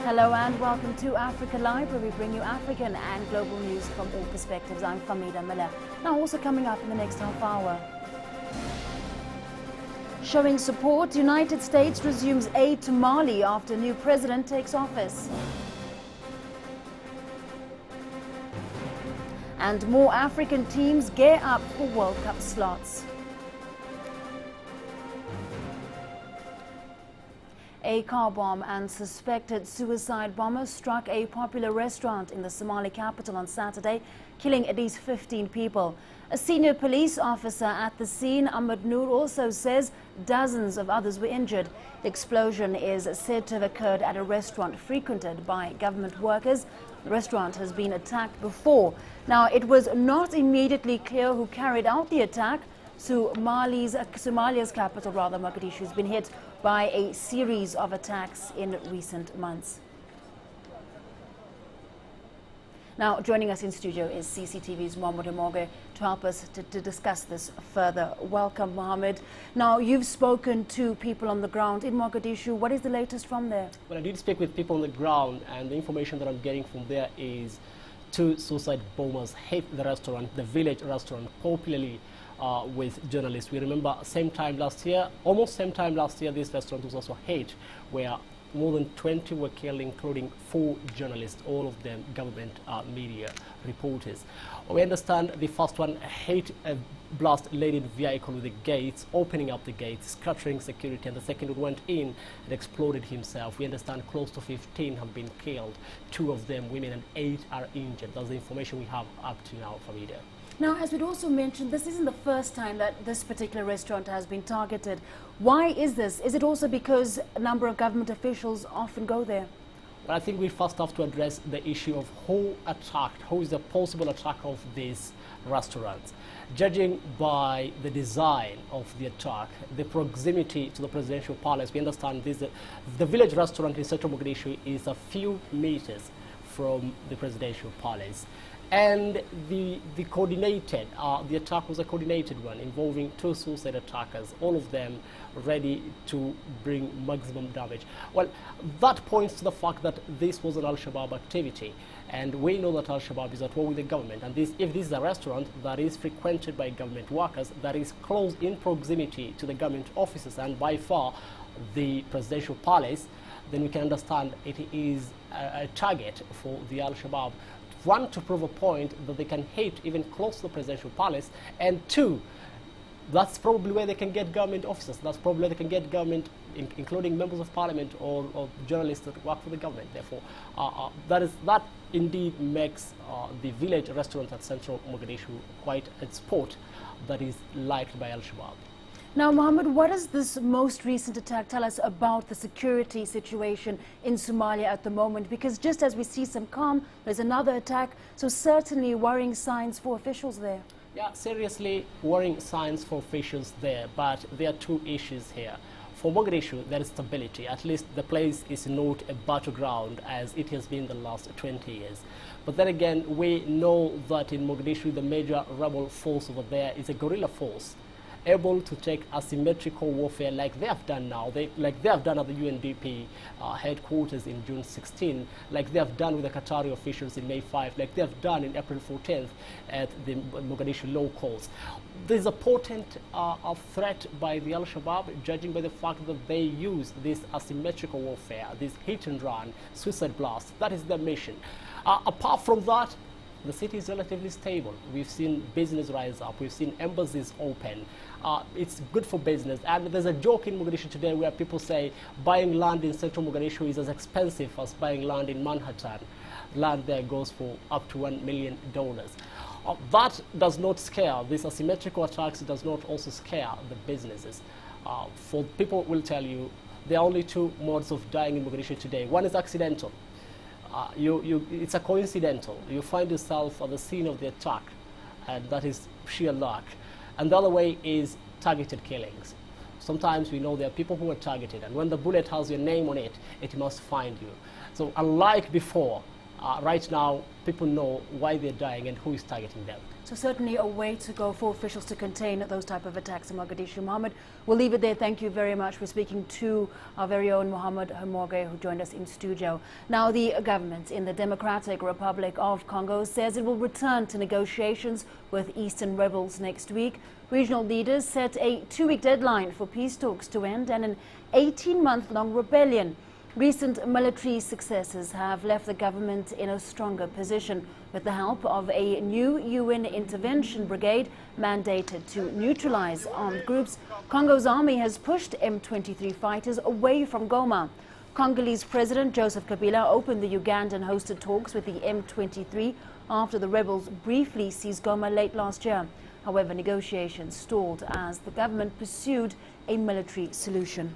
Hello and welcome to Africa Live, where we bring you African and global news from all perspectives. I'm Famida Miller. Now, also coming up in the next half hour. Showing support, United States resumes aid to Mali after new president takes office. And more African teams gear up for World Cup slots. A car bomb and suspected suicide bomber struck a popular restaurant in the Somali capital on Saturday, killing at least 15 people. A senior police officer at the scene, Ahmed Noor, also says dozens of others were injured. The explosion is said to have occurred at a restaurant frequented by government workers. The restaurant has been attacked before. Now, it was not immediately clear who carried out the attack. Somalia's capital, Mogadishu, has been hit by a series of attacks in recent months. Now, joining us in studio is CCTV's Mohamed Omoge to help us to discuss this further. Welcome, Mohamed. Now, you've spoken to people on the ground in Mogadishu. What is the latest from there? Well, I did speak with people on the ground, and the information that I'm getting from there is two suicide bombers hit the restaurant, the village restaurant, popularly with journalists. We remember almost same time last year, this restaurant was also hit, where more than 20 were killed, including 4 journalists, all of them government media reporters. We understand the first one hit a blast-laden vehicle with the gates, opening up the gates, scattering security, and the second one went in and exploded himself. We understand close to 15 have been killed, 2 of them women, and 8 are injured. That's the information we have up to now, Farida. Now, as we'd also mentioned, this isn't the first time that this particular restaurant has been targeted. Why is this? Is it also because a number of government officials often go there? Well, I think we first have to address the issue of who is the possible attacker of this restaurant. Judging by the design of the attack, the proximity to the presidential palace, we understand the village restaurant in central Mogadishu is a few meters from the presidential palace. And the attack was a coordinated one involving 2 suicide attackers, all of them ready to bring maximum damage. Well, that points to the fact that this was an Al-Shabaab activity, and we know that Al-Shabaab is at war with the government, and if this is a restaurant that is frequented by government workers, that is close in proximity to the government offices and by far the presidential palace, then we can understand it is a target for the Al-Shabaab. 1, to prove a point that they can hit even close to the presidential palace, and 2, that's probably where they can get government officers. That's probably where they can get government, including members of parliament or journalists that work for the government. Therefore, that indeed makes the village restaurant at central Mogadishu quite a spot that is liked by Al-Shabaab. Now, Mohammed, what does this most recent attack tell us about the security situation in Somalia at the moment? Because just as we see some calm, there's another attack, so certainly worrying signs for officials there. Yeah, seriously worrying signs for officials there, but there are 2 issues here. For Mogadishu, there is stability. At least the place is not a battleground as it has been the last 20 years. But then again, we know that in Mogadishu, the major rebel force over there is a guerrilla force, able to take asymmetrical warfare like they have done now, like they have done at the UNDP headquarters in June 16, like they have done with the Qatari officials in May 5, like they have done in April 14th at the Mogadishu law courts. There's a potent threat by the Al-Shabaab, judging by the fact that they use this asymmetrical warfare, this hit and run, suicide blast. That is their mission. Apart from that, the city is relatively stable. We've seen business rise up. We've seen embassies open. It's good for business. And there's a joke in Mogadishu today where people say buying land in central Mogadishu is as expensive as buying land in Manhattan. Land there goes for up to $1 million. That does not scare. These asymmetrical attacks does not also scare the businesses. For people will tell you there are only 2 modes of dying in Mogadishu today. One is accidental. It's a coincidental. You find yourself at the scene of the attack, and that is sheer luck. And the other way is targeted killings. Sometimes we know there are people who are targeted, and when the bullet has your name on it, it must find you. So unlike before, right now people know why they're dying and who is targeting them. So certainly a way to go for officials to contain those type of attacks in Mogadishu. Mohammed, we'll leave it there. Thank you very much for speaking to our very own Mohammed Hamorge, who joined us in studio. Now, the government in the Democratic Republic of Congo says it will return to negotiations with Eastern rebels next week. Regional leaders set a 2-week deadline for peace talks to end and an 18-month-long rebellion. Recent military successes have left the government in a stronger position with the help of a new UN intervention brigade mandated to neutralize armed groups. Congo's army has pushed M23 fighters away from Goma. Congolese President Joseph Kabila opened the Ugandan-hosted talks with the M23 after the rebels briefly seized Goma late last year. However, negotiations stalled as the government pursued a military solution.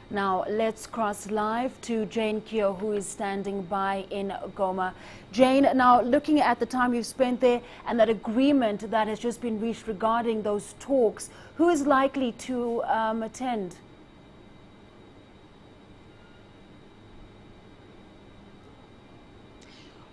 Now, let's cross live to Jane Kyo, who is standing by in Goma. Jane, now looking at the time you've spent there and that agreement that has just been reached regarding those talks, who is likely to attend?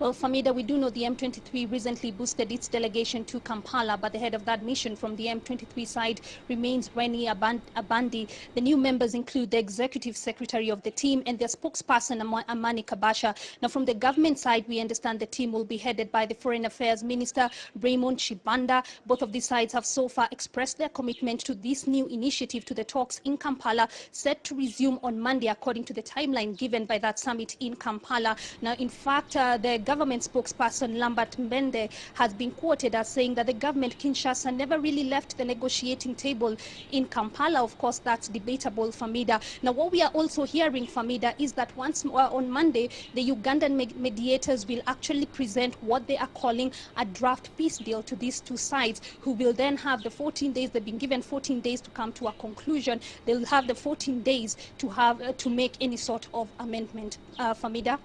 Well, Famida, we do know the M23 recently boosted its delegation to Kampala, but the head of that mission from the M23 side remains Reni Abandi. The new members include the executive secretary of the team and their spokesperson, Amani Kabasha. Now, from the government side, we understand the team will be headed by the Foreign Affairs Minister, Raymond Chibanda. Both of these sides have so far expressed their commitment to this new initiative to the talks in Kampala, set to resume on Monday, according to the timeline given by that summit in Kampala. Now, in fact, the government spokesperson Lambert Mbende has been quoted as saying that the government Kinshasa never really left the negotiating table in Kampala. Of course, that's debatable, Famida. Now, what we are also hearing, Famida, is that once more on Monday, the Ugandan mediators will actually present what they are calling a draft peace deal to these two sides, who will then have the 14 days. They've been given 14 days to come to a conclusion. They'll have the 14 days to make any sort of amendment, Famida.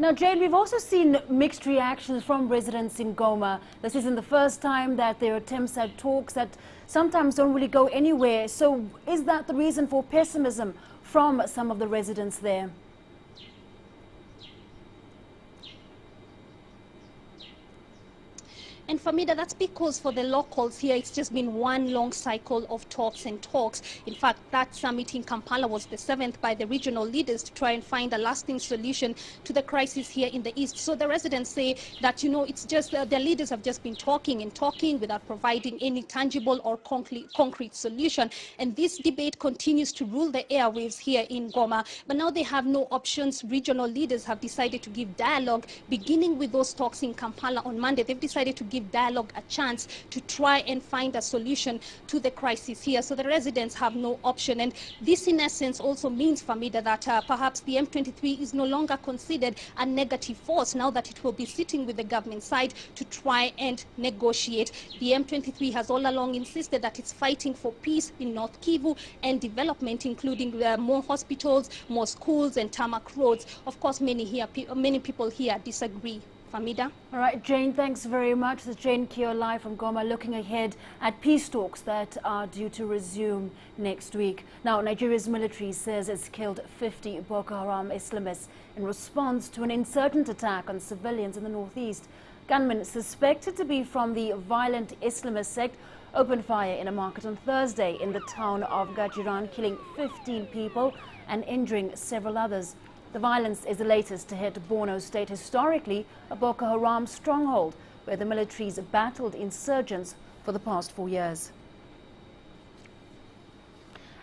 Now, Jane, we've also seen mixed reactions from residents in Goma. This isn't the first time that there are attempts at talks that sometimes don't really go anywhere. So is that the reason for pessimism from some of the residents there? And Famida, that's because for the locals here, it's just been one long cycle of talks and talks. In fact, that summit in Kampala was the 7th by the regional leaders to try and find a lasting solution to the crisis here in the east. So the residents say that, you know, it's just the leaders have just been talking and talking without providing any tangible or concrete solution. And this debate continues to rule the airwaves here in Goma. But now they have no options. Regional leaders have decided to give dialogue, beginning with those talks in Kampala on Monday. They've decided to give dialogue a chance to try and find a solution to the crisis here. So the residents have no option. And this, in essence, also means, Famida, that perhaps the M23 is no longer considered a negative force now that it will be sitting with the government side to try and negotiate. The M23 has all along insisted that it's fighting for peace in North Kivu and development, including more hospitals, more schools, and tarmac roads. Of course, many people here disagree. Famida. All right, Jane, thanks very much. This is Jane Kyo live from Goma, looking ahead at peace talks that are due to resume next week. Now, Nigeria's military says it's killed 50 Boko Haram Islamists in response to an insurgent attack on civilians in the northeast. Gunmen suspected to be from the violent Islamist sect opened fire in a market on Thursday in the town of Gajiran, killing 15 people and injuring several others. The violence is the latest to hit Borno State, historically a Boko Haram stronghold, where the military's battled insurgents for the past 4 years.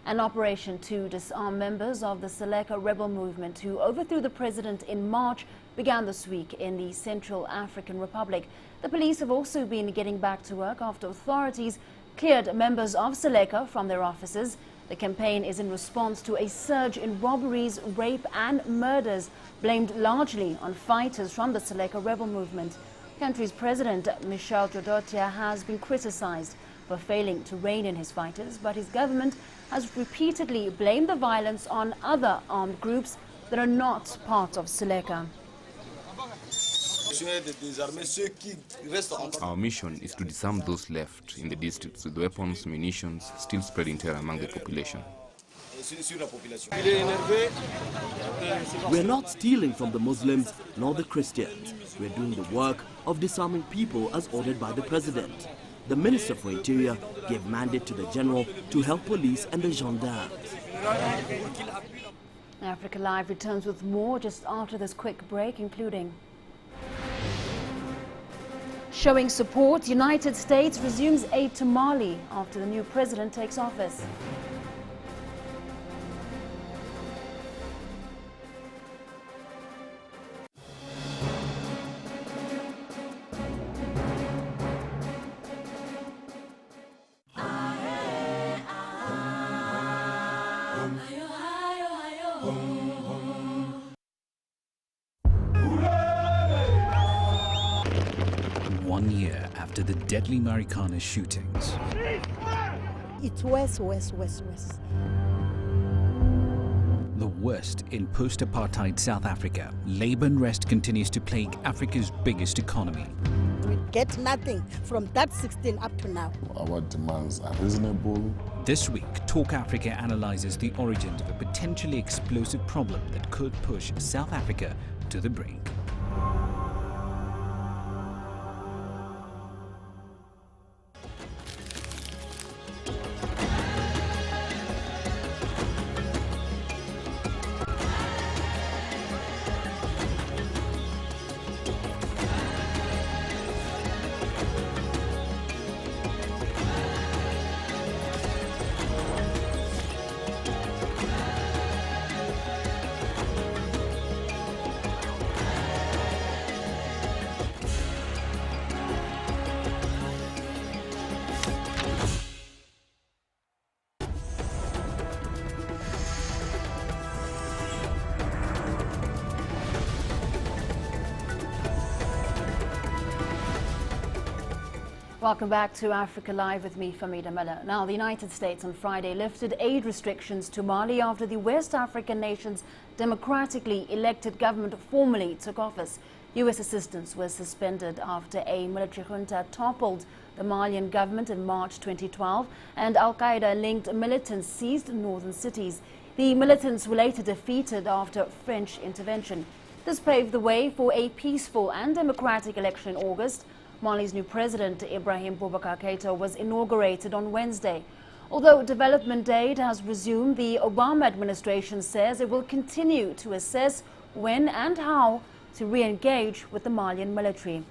An operation to disarm members of the Seleka rebel movement who overthrew the president in March began this week in the Central African Republic. The police have also been getting back to work after authorities cleared members of Seleka from their offices. The campaign is in response to a surge in robberies, rape and murders, blamed largely on fighters from the Seleka rebel movement. The country's president, Michel Djodotia, has been criticized for failing to rein in his fighters, but his government has repeatedly blamed the violence on other armed groups that are not part of Seleka. Our mission is to disarm those left in the districts with weapons, munitions, still spreading terror among the population. We're not stealing from the Muslims nor the Christians. We're doing the work of disarming people as ordered by the president. The Minister for Interior gave mandate to the general to help police and the gendarmes. Africa Live returns with more just after this quick break, including showing support, United States resumes aid to Mali after the new president takes office. One year after the deadly Marikana shootings, it's worse. the worst in post-apartheid South Africa, labour unrest continues to plague Africa's biggest economy. We get nothing from that 16 up to now. Our demands are reasonable. This week, Talk Africa analyses the origins of a potentially explosive problem that could push South Africa to the brink. Welcome back to Africa Live with me, Famida Miller. Now, the United States on Friday lifted aid restrictions to Mali after the West African nation's democratically elected government formally took office. U.S. assistance was suspended after a military junta toppled the Malian government in March 2012 and Al-Qaeda-linked militants seized northern cities. The militants were later defeated after French intervention. This paved the way for a peaceful and democratic election in August. Mali's new president, Ibrahim Boubacar Keïta, was inaugurated on Wednesday. Although development aid has resumed, the Obama administration says it will continue to assess when and how to re-engage with the Malian military.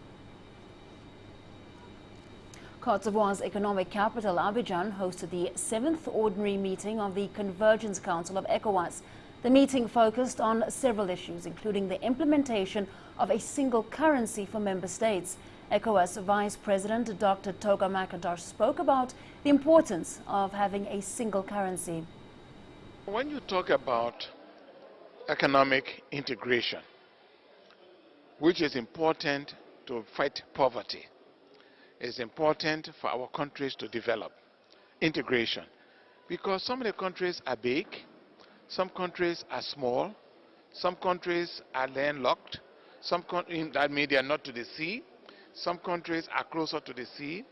Côte d'Ivoire's economic capital, Abidjan, hosted the 7th ordinary meeting of the Convergence Council of ECOWAS. The meeting focused on several issues, including the implementation of a single currency for member states. ECOWAS Vice President Dr. Toga McIntosh spoke about the importance of having a single currency. When you talk about economic integration, which is important to fight poverty, it's important for our countries to develop integration, because some of the countries are big, some countries are small, some countries are landlocked, that means they are not to the sea. Some countries are closer to the sea,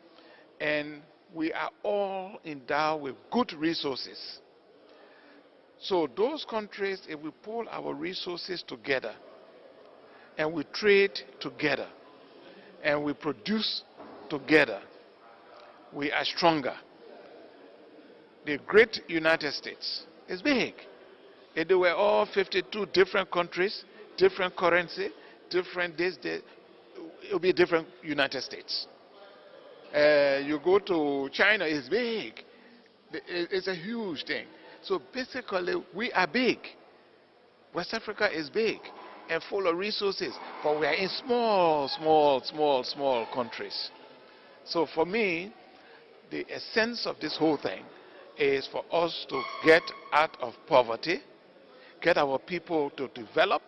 and we are all endowed with good resources. So those countries, if we pull our resources together, and we trade together, and we produce together, we are stronger. The great United States is big. If they were all 52 different countries, different currency, different this, it will be a different United States. You go to China, it's big. It's a huge thing. So basically, we are big. West Africa is big and full of resources, but we are in small countries. So for me, the essence of this whole thing is for us to get out of poverty, get our people to develop,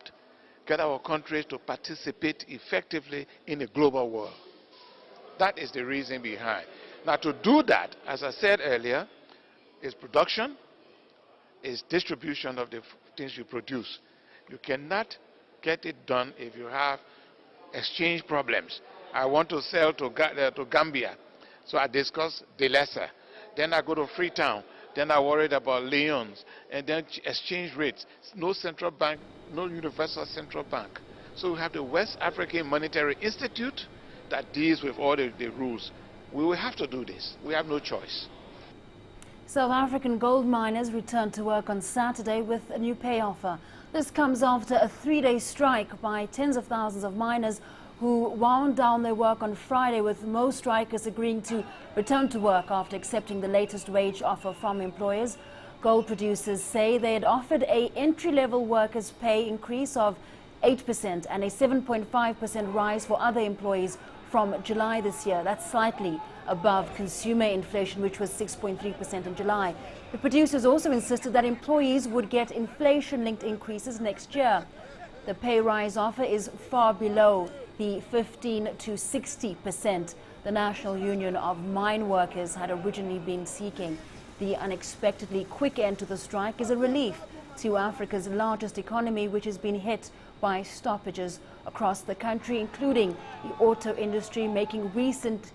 get our countries to participate effectively in the global world. That is the reason behind. Now, to do that, as I said earlier, is production, is distribution of the things you produce. You cannot get it done if you have exchange problems. I want to sell to Gambia, so I discuss the lesser. Then I go to Freetown. then are worried about leons, and then exchange rates. No central bank, no universal central bank. So we have the West African Monetary Institute that deals with all the rules. We will have to do this. We have no choice. South African gold miners returned to work on Saturday with a new pay offer. This comes after a 3-day strike by tens of thousands of miners who wound down their work on Friday, with most strikers agreeing to return to work after accepting the latest wage offer from employers. Gold producers say they had offered a entry-level workers' pay increase of 8% and a 7.5% rise for other employees from July this year. That's slightly above consumer inflation, which was 6.3% in July. The producers also insisted that employees would get inflation-linked increases next year. The pay rise offer is far below the 15 to 60% the National Union of Mine Workers had originally been seeking. The unexpectedly quick end to the strike is a relief to Africa's largest economy, which has been hit by stoppages across the country, including the auto industry, making recent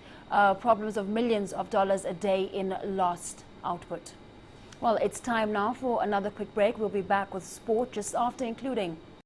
problems of millions of dollars a day in lost output. Well, it's time now for another quick break. We'll be back with sport just after, including